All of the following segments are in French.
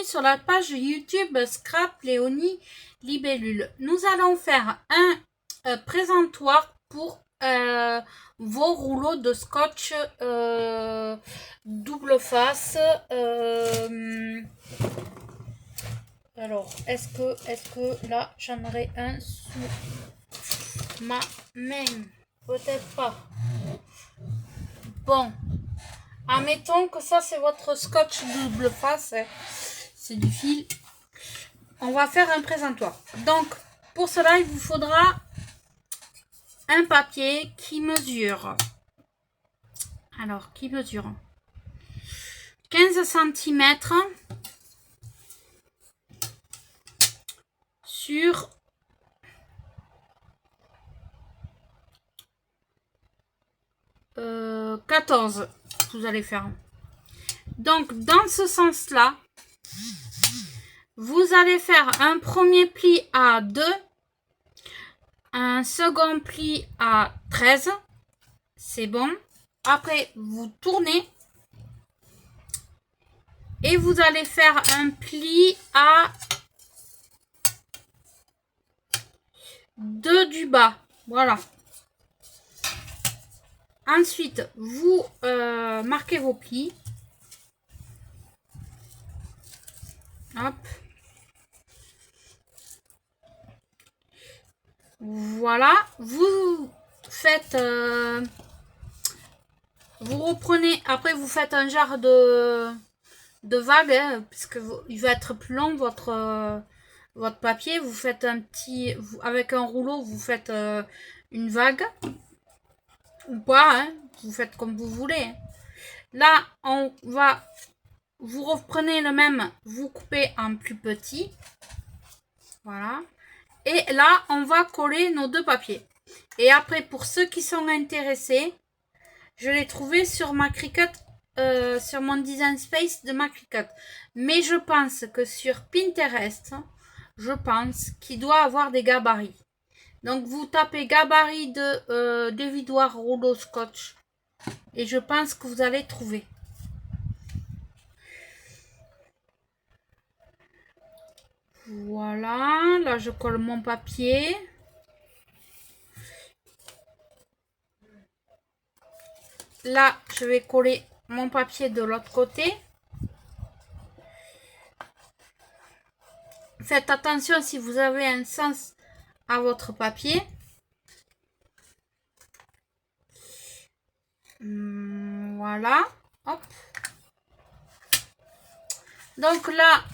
bienvenue sur la page YouTube Scrap Léonie Libellule. Nous allons faire un présentoir pour vos rouleaux de scotch double face. Alors, est-ce que là j'en aurai un sous ma main? Peut-être pas. Bon. Admettons que ça c'est votre scotch double face, c'est du fil. On va faire un présentoir. Donc pour cela il vous faudra un papier qui mesure. Alors qui mesure 15 cm sur 14. Vous allez faire. Donc dans ce sens là, vous allez faire un premier pli à 2, un second pli à 13, c'est bon. Après vous tournez et vous allez faire un pli à 2 du bas, voilà. Ensuite vous marquez vos plis. Hop. Voilà, vous faites, vous reprenez, après vous faites un genre de vague, hein, puisque il va être plus long votre papier. Vous faites un petit, avec un rouleau, vous faites une vague ou pas, hein, vous faites comme vous voulez. Hein. Là, vous reprenez le même, vous coupez en plus petit, voilà. Et là, on va coller nos deux papiers. Et après, pour ceux qui sont intéressés, je l'ai trouvé sur ma Cricut, sur mon design space de ma Cricut. Mais je pense que sur Pinterest, je pense qu'il doit avoir des gabarits. Donc, vous tapez gabarit de dévidoir rouleau scotch. Et je pense que vous allez trouver. Voilà, là je colle mon papier. Là, je vais coller mon papier de l'autre côté. Faites attention si vous avez un sens à votre papier. Voilà. Hop. Donc là,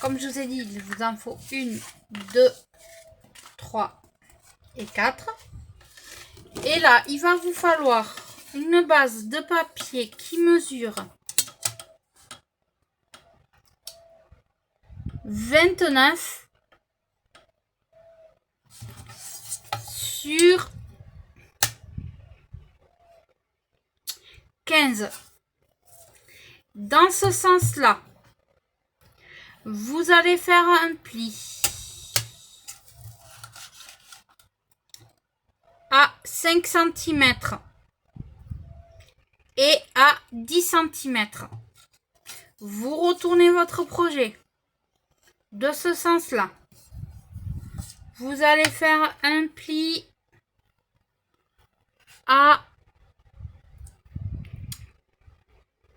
comme je vous ai dit, il vous en faut 1, 2, 3 et 4. Et là, il va vous falloir une base de papier qui mesure 29 sur 15. Dans ce sens-là, vous allez faire un pli à 5 cm et à 10 cm. Vous retournez votre projet de ce sens-là. Vous allez faire un pli à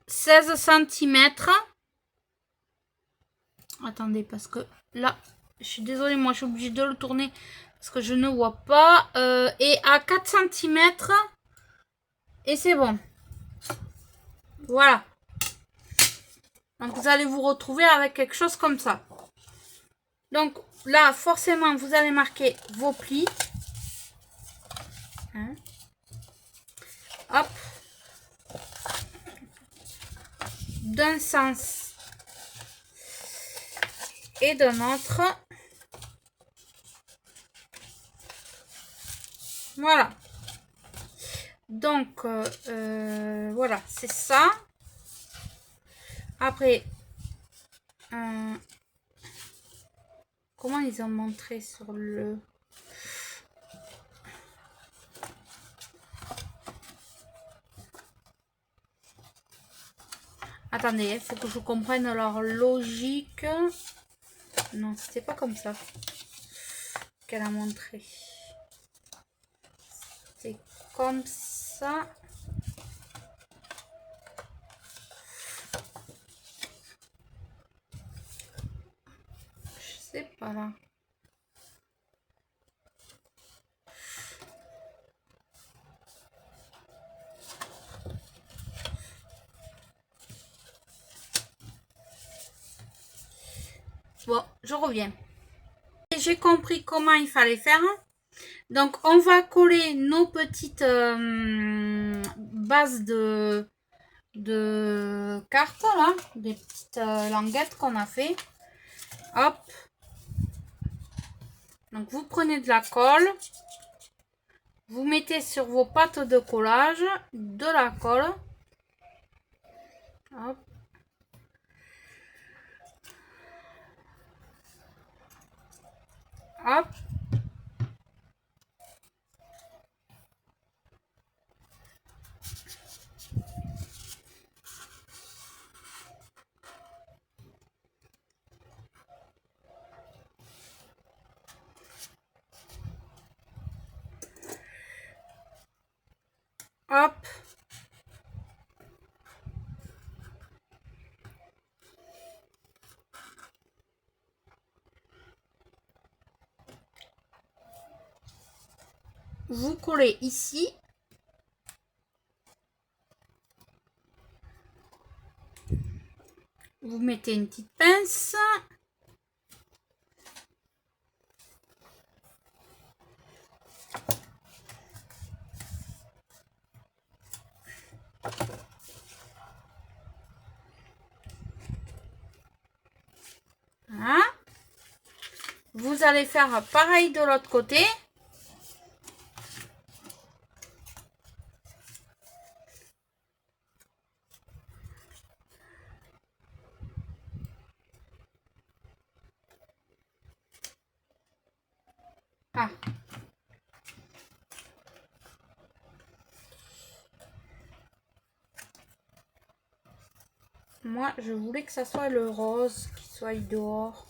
16 cm. Attendez, parce que là, je suis désolée, moi je suis obligée de le tourner parce que je ne vois pas. Et à 4 cm. Et c'est bon. Voilà. Donc vous allez vous retrouver avec quelque chose comme ça. Donc là, forcément, vous allez marquer vos plis. Hein. Hop. D'un sens et d'un autre. Voilà. Donc, voilà, c'est ça. Après, comment ils ont montré sur le... Attendez, il faut que je comprenne leur logique. Non, c'était pas comme ça qu'elle a montré. C'est comme ça. Je sais pas là. Bon, je reviens. J'ai compris comment il fallait faire. Donc, on va coller nos petites bases de cartes, là. Des petites languettes qu'on a fait. Hop. Donc, vous prenez de la colle. Vous mettez sur vos pattes de collage de la colle. Hop. Hop. Hop. Vous collez ici. Vous mettez une petite pince. Voilà. Vous allez faire pareil de l'autre côté. Ah. Moi, je voulais que ça soit le rose qui soit dehors.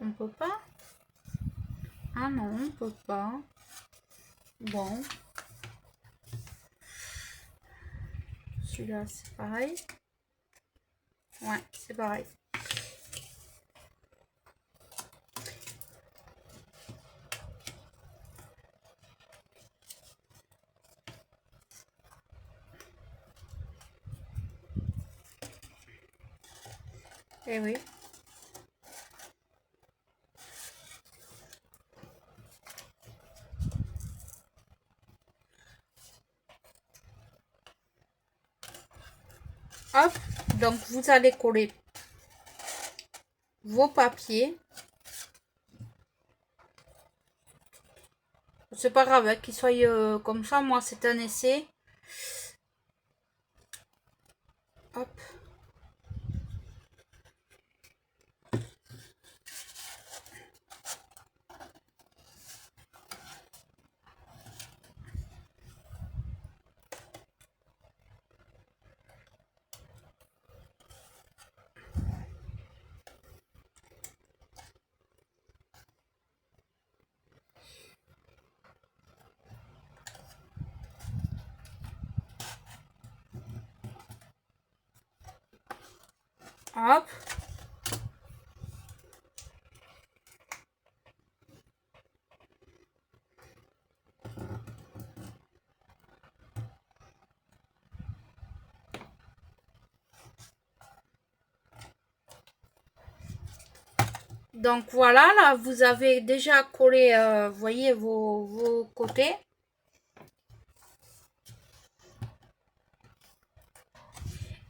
On peut pas? Ah non, on peut pas. Bon. Celui-là, c'est pareil. Ouais, c'est pareil. Eh oui. Hop, donc vous allez coller vos papiers. C'est pas grave hein, qu'ils soient comme ça, moi c'est un essai. Hop. Hop. Donc voilà, là vous avez déjà collé, voyez vos côtés.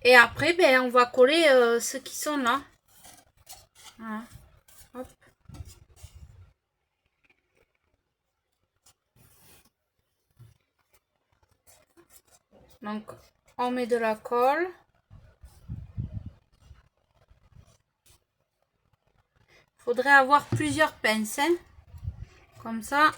Et après, ben, on va coller ceux qui sont là. Voilà. Hop. Donc, on met de la colle. Faudrait avoir plusieurs pinces, hein. Comme ça.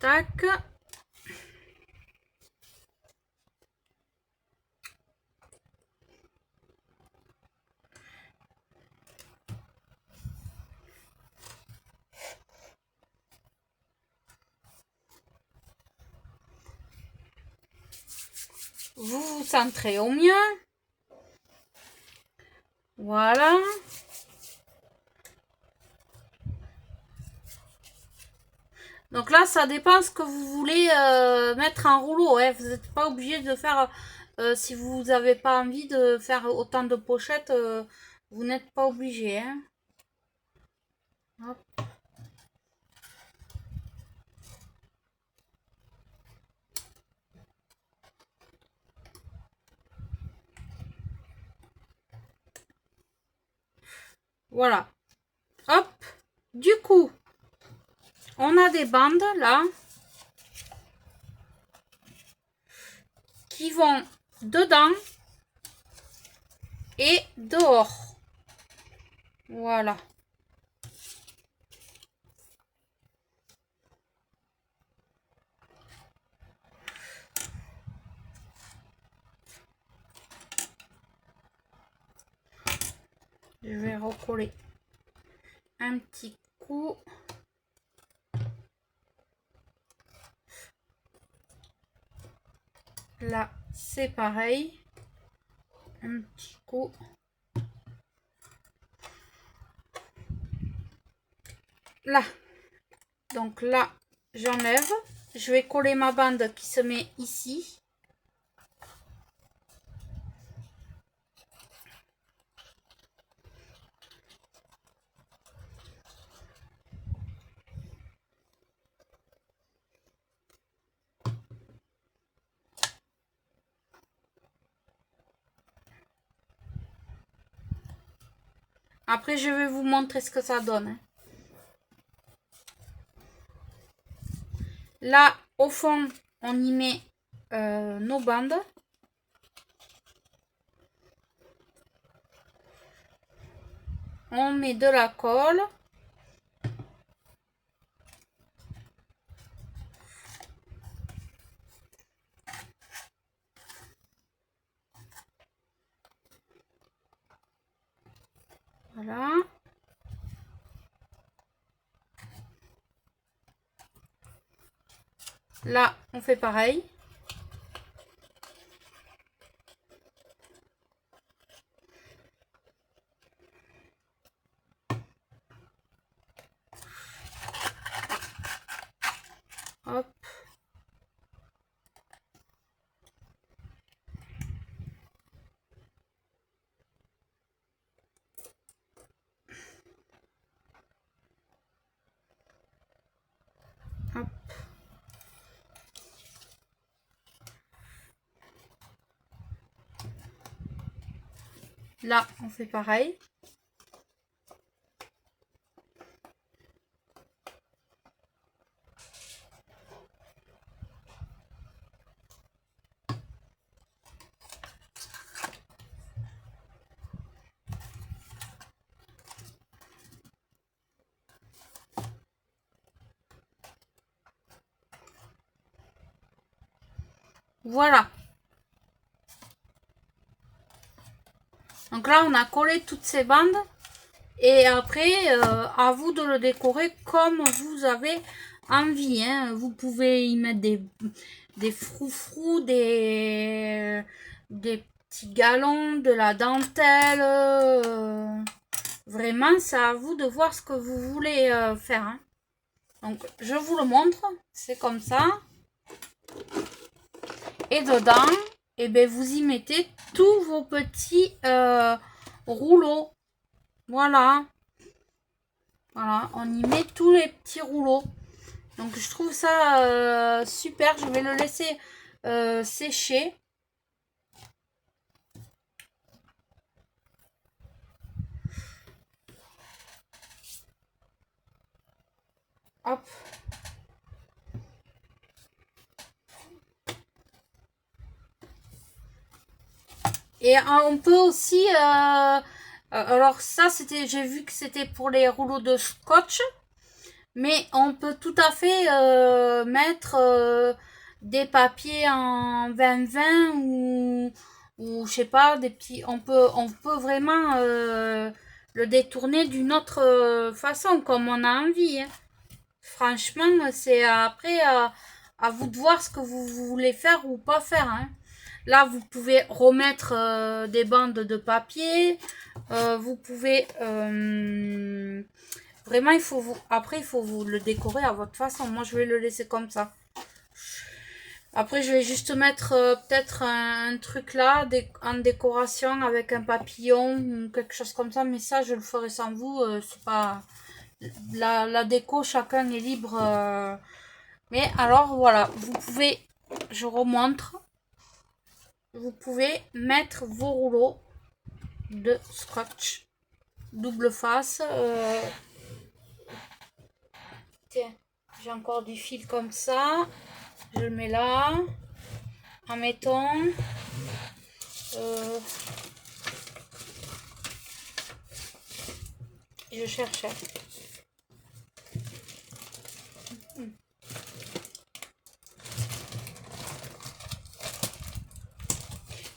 Tac. Vous vous centrez au mieux. Voilà. Donc là, ça dépend ce que vous voulez mettre en rouleau. Hein. Vous n'êtes pas obligé de faire, si vous n'avez pas envie de faire autant de pochettes, vous n'êtes pas obligé. Hein. Hop. Voilà. Hop. Du coup, on a des bandes là qui vont dedans et dehors. Voilà. Je vais recoller un petit coup. Là, c'est pareil. Un petit coup. Là. Donc là, j'enlève. Je vais coller ma bande qui se met ici. Après, je vais vous montrer ce que ça donne. Hein. Là, au fond, on y met nos bandes. On met de la colle. Voilà. Là, on fait pareil. Hop. Hop. Là, on fait pareil. Voilà. Donc là, on a collé toutes ces bandes. Et après, à vous de le décorer comme vous avez envie. Hein. Vous pouvez y mettre des froufrous, des petits galons, de la dentelle. Vraiment, c'est à vous de voir ce que vous voulez faire. Hein. Donc, je vous le montre. C'est comme ça. Et dedans, eh ben, vous y mettez tous vos petits rouleaux. Voilà. Voilà, on y met tous les petits rouleaux. Donc, je trouve ça super. Je vais le laisser sécher. Hop. Et on peut aussi... alors ça, j'ai vu que c'était pour les rouleaux de scotch. Mais on peut tout à fait mettre des papiers en 20-20 ou je sais pas, des petits. On peut vraiment le détourner d'une autre façon, comme on a envie, hein. Franchement, c'est après à vous de voir ce que vous voulez faire ou pas faire, hein. Là, vous pouvez remettre des bandes de papier. Vous pouvez vraiment, après, il faut vous le décorer à votre façon. Moi, je vais le laisser comme ça. Après, je vais juste mettre peut-être un truc là en décoration avec un papillon ou quelque chose comme ça. Mais ça, je le ferai sans vous. C'est pas la déco, chacun est libre. Mais alors, voilà, vous pouvez, je remontre, vous pouvez mettre vos rouleaux de scotch double face. Tiens, j'ai encore du fil comme ça. Je le mets là. Admettons. Je cherche.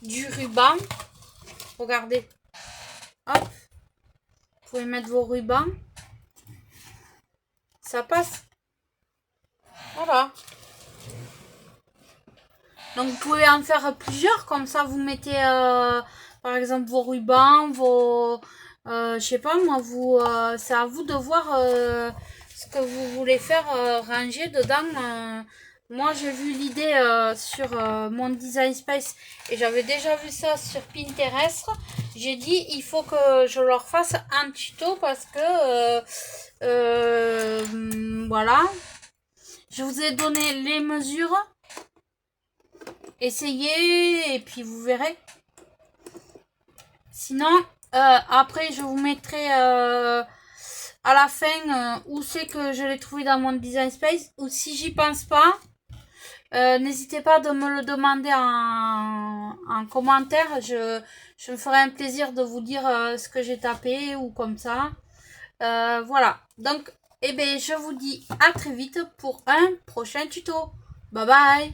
Du ruban. Regardez. Hop. Vous pouvez mettre vos rubans. Ça passe. Voilà. Donc vous pouvez en faire plusieurs. Comme ça, vous mettez par exemple vos rubans, vos... je sais pas moi, c'est à vous de voir ce que vous voulez faire ranger dedans. Moi, j'ai vu l'idée sur mon Design Space et j'avais déjà vu ça sur Pinterest. J'ai dit, il faut que je leur fasse un tuto parce que, voilà. Je vous ai donné les mesures. Essayez et puis vous verrez. Sinon, après, je vous mettrai à la fin où c'est que je l'ai trouvé dans mon Design Space. Ou si j'y pense pas, n'hésitez pas de me le demander en commentaire. Je me ferai un plaisir de vous dire ce que j'ai tapé ou comme ça. Voilà. Donc, eh ben, je vous dis à très vite pour un prochain tuto. Bye bye.